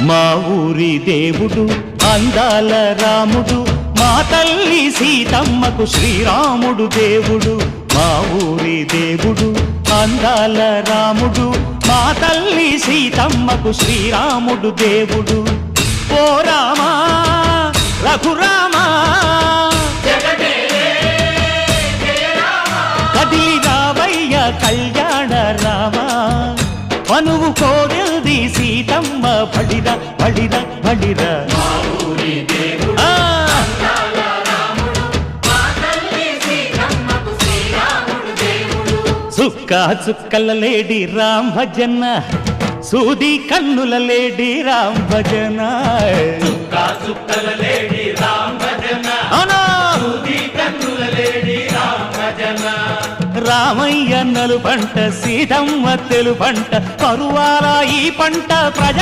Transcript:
మా ఊరి దేవుడు అందాల రాముడు, మా తల్లి సీతమ్మకు శ్రీరాముడు దేవుడు. మా ఊరి దేవుడు అందాల రాముడు, మా తల్లి సీతమ్మకు శ్రీరాముడు దేవుడు. ఓ రామా రఘురామా కదిలి రావయ్య కళ్యాణ రామా, మనువు కోరెల్ది సీతమ్మ బడిరా బడిరా బడిరా. చుక్క చుక్కల లేడి రామ్ భజన, సూది కన్నుల లేడి రామ్ భజన. చుక్కల లేడి రామ్ భజన, సూది కన్నుల లేడి రామ్ భజన. రామయ్య నలు పంట సీతమ్మ తెలు పంట, పరువాల ఈ పంట ప్రజల